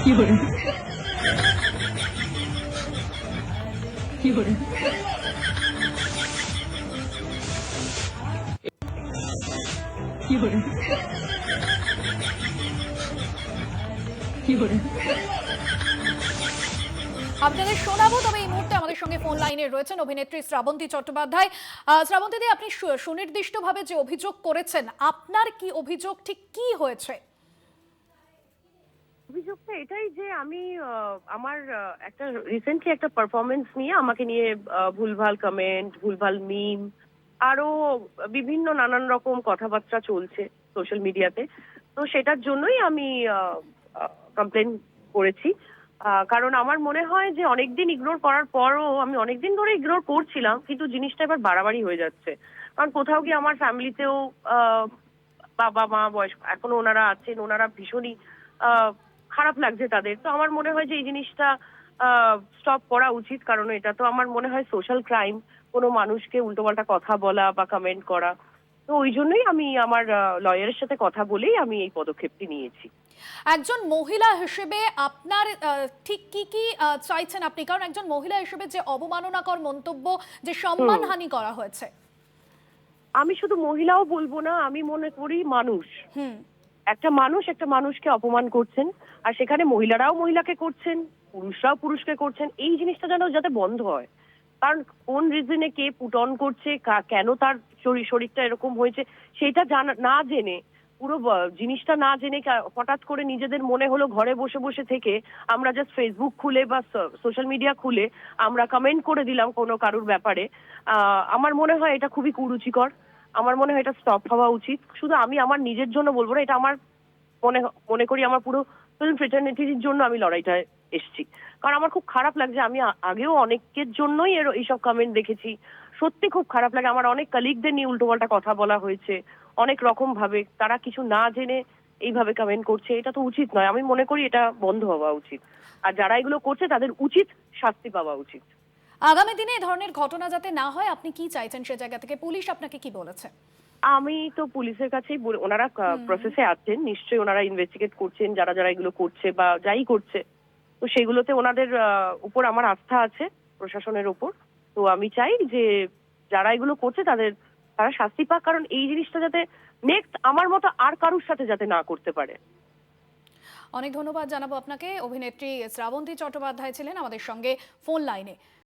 有人，有人，有人，有人。আপনাদের শোনাবো, তবে এই মুহূর্তে আমাদের সঙ্গে ফোন লাইনে রয়েছেন অভিনেত্রী শ্রাবন্তী চট্টোপাধ্যায়। শ্রাবন্তী, আপনি সুনির্দিষ্টভাবে যে অভিযোগ করেছেন, আপনার কি অভিযোগ, ঠিক কি হয়েছে? অভিযোগটা এটাই যে আমি আমার একটা রিসেন্টলি একটা পারফরমেন্স নিয়ে আমাকে নিয়ে ভুলভাল কমেন্ট, ভুলভাল মিম, আরো বিভিন্ন নানান রকম কথাবার্তা চলছে সোশ্যাল মিডিয়াতে। তো সেটার জন্যই আমি কমপ্লেন করেছি। কারণ আমার মনে হয় যে অনেকদিন ইগনোর করার পরও আমি অনেকদিন ধরে ইগনোর করছিলাম, কিন্তু জিনিসটা এবার বাড়াবাড়ি হয়ে যাচ্ছে। কারণ কোথাও গিয়ে আমার ফ্যামিলিতেও বাবা মা বয়স্ক এখনো ওনারা আছেন, ওনারা ভীষণই খারাপ লাগছে তাদের। তো আমার মনে হয় যে এই জিনিসটা স্টপ করা উচিত, কারণ এটা তো আমার মনে হয় সোশ্যাল ক্রাইম, কোনো মানুষকে উল্টোপাল্টা কথা বলা বা কমেন্ট করা। তো ওই জন্যই আমি আমার লয়ারের সাথে কথা বলেই আমি এই পদক্ষেপটি নিয়েছি। একজন মহিলা হিসেবে আপনার ঠিক কি কি চাইছেন আপনি? কারণ একজন মহিলা হিসেবে যে অবমাননাকর মন্তব্য, যে সম্মানহানি করা হয়েছে। আমি শুধু মহিলাও বলবো না, আমি মনে করি মানুষ, হুম। একটা মানুষ একটা মানুষকে অপমান করছেন, আর সেখানে মহিলারাও মহিলাকে করছেন, পুরুষরাও পুরুষকে করছেন। এই জিনিসটা যেন যাতে বন্ধ হয়। কারণ কোন রিজনে কে পুট অন করছে, কেন তার শরীরটা এরকম হয়েছে, সেটা না জেনে, পুরো জিনিসটা না জেনে হঠাৎ করে নিজেদের মনে হলো ঘরে বসে বসে থেকে আমরা জাস্ট ফেসবুক খুলে বা সোশ্যাল মিডিয়া খুলে আমরা কমেন্ট করে দিলাম কোনো কারুর ব্যাপারে। আমার মনে হয় এটা খুবই কুরুচিকর। আমার মনে হয় এটা স্টপ হওয়া উচিত। শুধু আমি আমার নিজের জন্য বলবো না, এটা আমার মনে মনে করি আমার পুরো ফিল্ম ফ্রেটার্নিটির জন্য আমি লড়াইটায় এসেছি। কারণ আমার খুব খারাপ লাগছে, আমি আগেও অনেকের জন্যই এইসব কমেন্ট দেখেছি। সত্যি খুব খারাপ লাগে। আমার অনেক কলিগদের নিয়ে উল্টোপাল্টা কথা বলা হয়েছে অনেক রকম ভাবে, তারা কিছু না জেনে এইভাবে কমেন্ট করছে। এটা তো উচিত নয়। আমি মনে করি এটা বন্ধ হওয়া উচিত, আর যারা এগুলো করছে তাদের উচিত শাস্তি পাওয়া উচিত। আগামী দিনে এ ধরনের ঘটনা যাতে না হয়, আপনি কি চাইছেন সে জায়গা থেকে? পুলিশ আপনাকে কি বলেছে? আমি তো পুলিশের কাছেই ওনারা প্রসেসে আছেন, নিশ্চয়ই ওনারা ইনভেস্টিগেট করছেন, যারা যারা এগুলো করছে বা যাই করছে। তো সেগুলোতে ওনাদের উপর আমার আস্থা আছে, প্রশাসনের উপর। তো আমি চাই যে যারা এগুলো করছে তারা শাস্তি পাক, কারণ এই জিনিসটা যাতে নেক্সট আমার মতো আর কারুর সাথে যাতে না করতে পারে। অনেক ধন্যবাদ জানাবো আপনাকে। অভিনেত্রী শ্রাবন্তী চট্টোপাধ্যায় ছিলেন আমাদের সঙ্গে ফোন লাইনে।